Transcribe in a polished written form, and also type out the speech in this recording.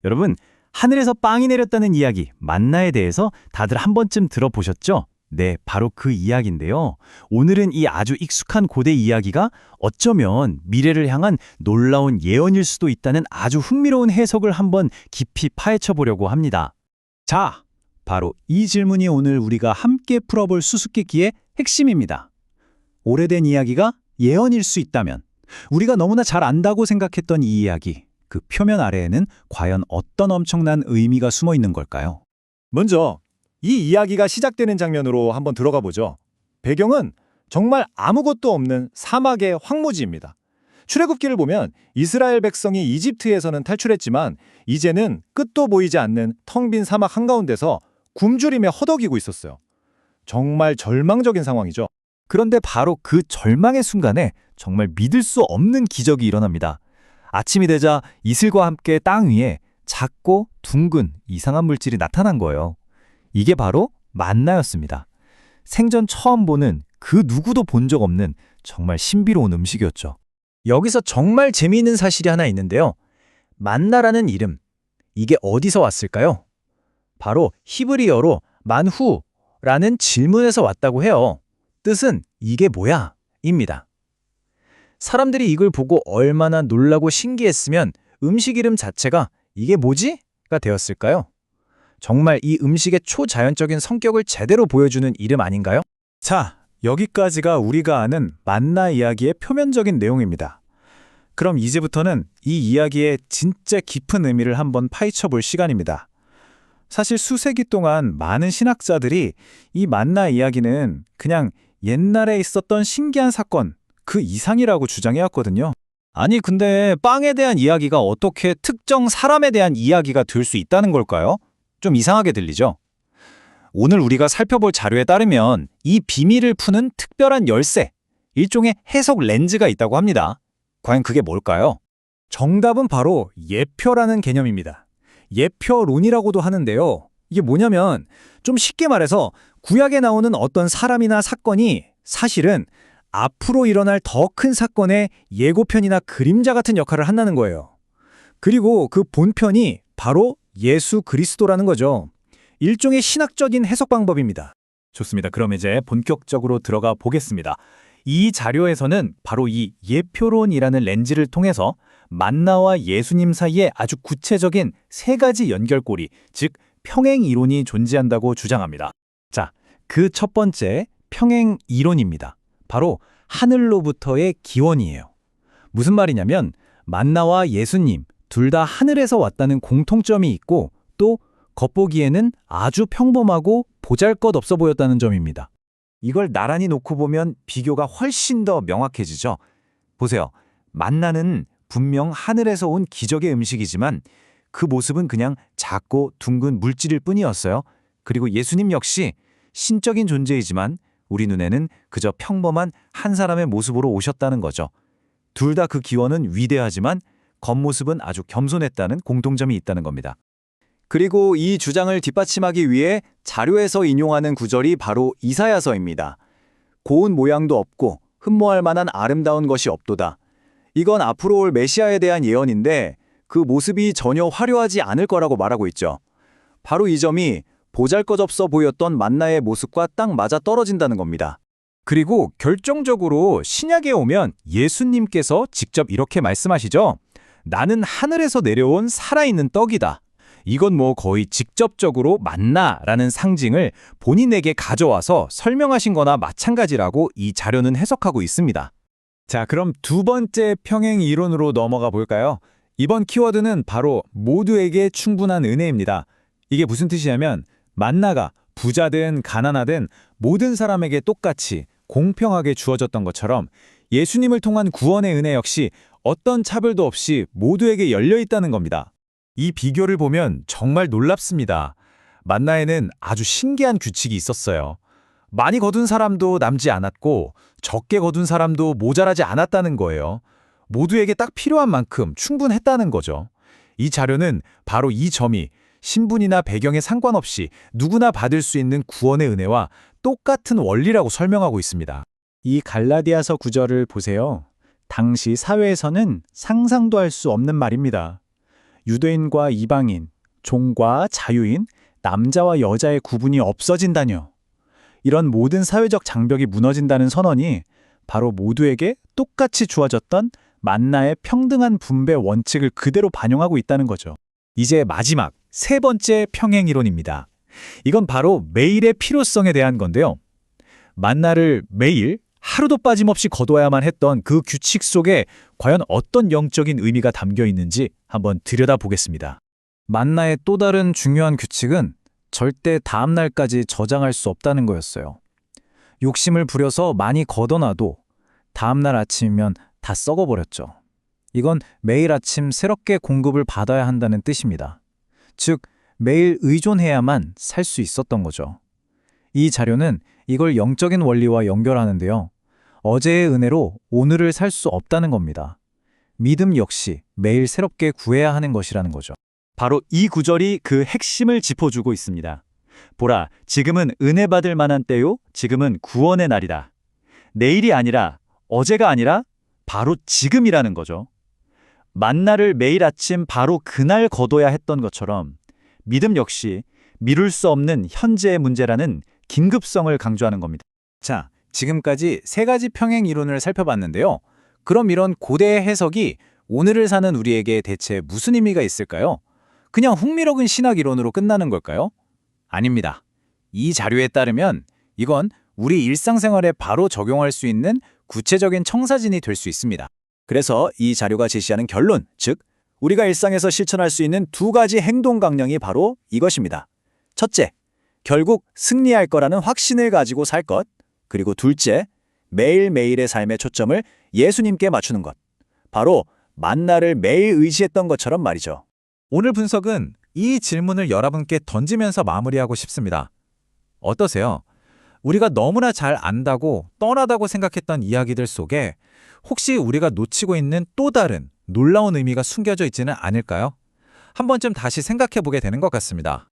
여러분, 하늘에서 빵이 내렸다는 이야기, 만나에 대해서 다들 한 번쯤 들어보셨죠? 네, 바로 그 이야기인데요. 오늘은 이 아주 익숙한 고대 이야기가 어쩌면 미래를 향한 놀라운 예언일 수도 있다는 아주 흥미로운 해석을 한번 깊이 파헤쳐 보려고 합니다. 자, 바로 이 질문이 오늘 우리가 함께 풀어볼 수수께끼의 핵심입니다. 오래된 이야기가 예언일 수 있다면 우리가 너무나 잘 안다고 생각했던 이 이야기, 그 표면 아래에는 과연 어떤 엄청난 의미가 숨어 있는 걸까요? 먼저 이 이야기가 시작되는 장면으로 한번 들어가 보죠. 배경은 정말 아무것도 없는 사막의 황무지입니다. 출애굽기를 보면 이스라엘 백성이 이집트에서는 탈출했지만 이제는 끝도 보이지 않는 텅 빈 사막 한가운데서 굶주림에 허덕이고 있었어요. 정말 절망적인 상황이죠. 그런데 바로 그 절망의 순간에 정말 믿을 수 없는 기적이 일어납니다. 아침이 되자 이슬과 함께 땅 위에 작고 둥근 이상한 물질이 나타난 거예요. 이게 바로 만나였습니다. 생전 처음 보는 그 누구도 본 적 없는 정말 신비로운 음식이었죠. 여기서 정말 재미있는 사실이 하나 있는데요. 만나라는 이름, 이게 어디서 왔을까요? 바로 히브리어로 만후라는 질문에서 왔다고 해요. 뜻은 이게 뭐야? 입니다. 사람들이 이걸 보고 얼마나 놀라고 신기했으면 음식 이름 자체가 이게 뭐지? 가 되었을까요? 정말 이 음식의 초자연적인 성격을 제대로 보여주는 이름 아닌가요? 자, 여기까지가 우리가 아는 만나 이야기의 표면적인 내용입니다. 그럼 이제부터는 이 이야기의 진짜 깊은 의미를 한번 파헤쳐 볼 시간입니다. 사실 수세기 동안 많은 신학자들이 이 만나 이야기는 그냥 옛날에 있었던 신기한 사건, 그 이상이라고 주장해왔거든요. 아니, 근데 빵에 대한 이야기가 어떻게 특정 사람에 대한 이야기가 될 수 있다는 걸까요? 좀 이상하게 들리죠? 오늘 우리가 살펴볼 자료에 따르면 이 비밀을 푸는 특별한 열쇠, 일종의 해석 렌즈가 있다고 합니다. 과연 그게 뭘까요? 정답은 바로 예표라는 개념입니다. 예표론이라고도 하는데요. 이게 뭐냐면 좀 쉽게 말해서 구약에 나오는 어떤 사람이나 사건이 사실은 앞으로 일어날 더 큰 사건의 예고편이나 그림자 같은 역할을 한다는 거예요. 그리고 그 본편이 바로 예수 그리스도라는 거죠. 일종의 신학적인 해석 방법입니다. 좋습니다. 그럼 이제 본격적으로 들어가 보겠습니다. 이 자료에서는 바로 이 예표론이라는 렌즈를 통해서 만나와 예수님 사이에 아주 구체적인 세 가지 연결고리, 즉 평행 이론이 존재한다고 주장합니다. 자, 그 첫 번째 평행 이론입니다. 바로 하늘로부터의 기원이에요. 무슨 말이냐면 만나와 예수님 둘 다 하늘에서 왔다는 공통점이 있고 또 겉보기에는 아주 평범하고 보잘것없어 보였다는 점입니다. 이걸 나란히 놓고 보면 비교가 훨씬 더 명확해지죠. 보세요. 만나는 분명 하늘에서 온 기적의 음식이지만 그 모습은 그냥 작고 둥근 물질일 뿐이었어요. 그리고 예수님 역시 신적인 존재이지만 우리 눈에는 그저 평범한 한 사람의 모습으로 오셨다는 거죠. 둘 다 그 기원은 위대하지만 겉모습은 아주 겸손했다는 공통점이 있다는 겁니다. 그리고 이 주장을 뒷받침하기 위해 자료에서 인용하는 구절이 바로 이사야서입니다. 고운 모양도 없고 흠모할 만한 아름다운 것이 없도다. 이건 앞으로 올 메시아에 대한 예언인데 그 모습이 전혀 화려하지 않을 거라고 말하고 있죠. 바로 이 점이 보잘것없어 보였던 만나의 모습과 딱 맞아 떨어진다는 겁니다. 그리고 결정적으로 신약에 오면 예수님께서 직접 이렇게 말씀하시죠. 나는 하늘에서 내려온 살아있는 떡이다. 이건 뭐 거의 직접적으로 만나라는 상징을 본인에게 가져와서 설명하신 거나 마찬가지라고 이 자료는 해석하고 있습니다. 자, 그럼 두 번째 평행 이론으로 넘어가 볼까요? 이번 키워드는 바로 모두에게 충분한 은혜입니다. 이게 무슨 뜻이냐면 만나가 부자든 가난하든 모든 사람에게 똑같이 공평하게 주어졌던 것처럼 예수님을 통한 구원의 은혜 역시 어떤 차별도 없이 모두에게 열려 있다는 겁니다. 이 비교를 보면 정말 놀랍습니다. 만나에는 아주 신기한 규칙이 있었어요. 많이 거둔 사람도 남지 않았고 적게 거둔 사람도 모자라지 않았다는 거예요. 모두에게 딱 필요한 만큼 충분했다는 거죠. 이 자료는 바로 이 점이 신분이나 배경에 상관없이 누구나 받을 수 있는 구원의 은혜와 똑같은 원리라고 설명하고 있습니다. 이 갈라디아서 구절을 보세요. 당시 사회에서는 상상도 할 수 없는 말입니다. 유대인과 이방인, 종과 자유인, 남자와 여자의 구분이 없어진다뇨. 이런 모든 사회적 장벽이 무너진다는 선언이 바로 모두에게 똑같이 주어졌던 만나의 평등한 분배 원칙을 그대로 반영하고 있다는 거죠. 이제 마지막, 세 번째 평행이론입니다. 이건 바로 매일의 필요성에 대한 건데요. 만나를 매일 하루도 빠짐없이 거둬야만 했던 그 규칙 속에 과연 어떤 영적인 의미가 담겨 있는지 한번 들여다보겠습니다. 만나의 또 다른 중요한 규칙은 절대 다음 날까지 저장할 수 없다는 거였어요. 욕심을 부려서 많이 걷어놔도 다음 날 아침이면 다 썩어버렸죠. 이건 매일 아침 새롭게 공급을 받아야 한다는 뜻입니다. 즉, 매일 의존해야만 살 수 있었던 거죠. 이 자료는 이걸 영적인 원리와 연결하는데요. 어제의 은혜로 오늘을 살 수 없다는 겁니다. 믿음 역시 매일 새롭게 구해야 하는 것이라는 거죠. 바로 이 구절이 그 핵심을 짚어주고 있습니다. 보라, 지금은 은혜 받을 만한 때요, 지금은 구원의 날이다. 내일이 아니라, 어제가 아니라 바로 지금이라는 거죠. 만나를 매일 아침 바로 그날 거둬야 했던 것처럼 믿음 역시 미룰 수 없는 현재의 문제라는 긴급성을 강조하는 겁니다. 자, 지금까지 세 가지 평행 이론을 살펴봤는데요. 그럼 이런 고대의 해석이 오늘을 사는 우리에게 대체 무슨 의미가 있을까요? 그냥 흥미로운 신학 이론으로 끝나는 걸까요? 아닙니다. 이 자료에 따르면 이건 우리 일상생활에 바로 적용할 수 있는 구체적인 청사진이 될 수 있습니다. 그래서 이 자료가 제시하는 결론, 즉 우리가 일상에서 실천할 수 있는 두 가지 행동 강령이 바로 이것입니다. 첫째, 결국 승리할 거라는 확신을 가지고 살 것. 그리고 둘째, 매일매일의 삶의 초점을 예수님께 맞추는 것. 바로 만나를 매일 의지했던 것처럼 말이죠. 오늘 분석은 이 질문을 여러분께 던지면서 마무리하고 싶습니다. 어떠세요? 우리가 너무나 잘 안다고 뻔하다고 생각했던 이야기들 속에 혹시 우리가 놓치고 있는 또 다른 놀라운 의미가 숨겨져 있지는 않을까요? 한 번쯤 다시 생각해 보게 되는 것 같습니다.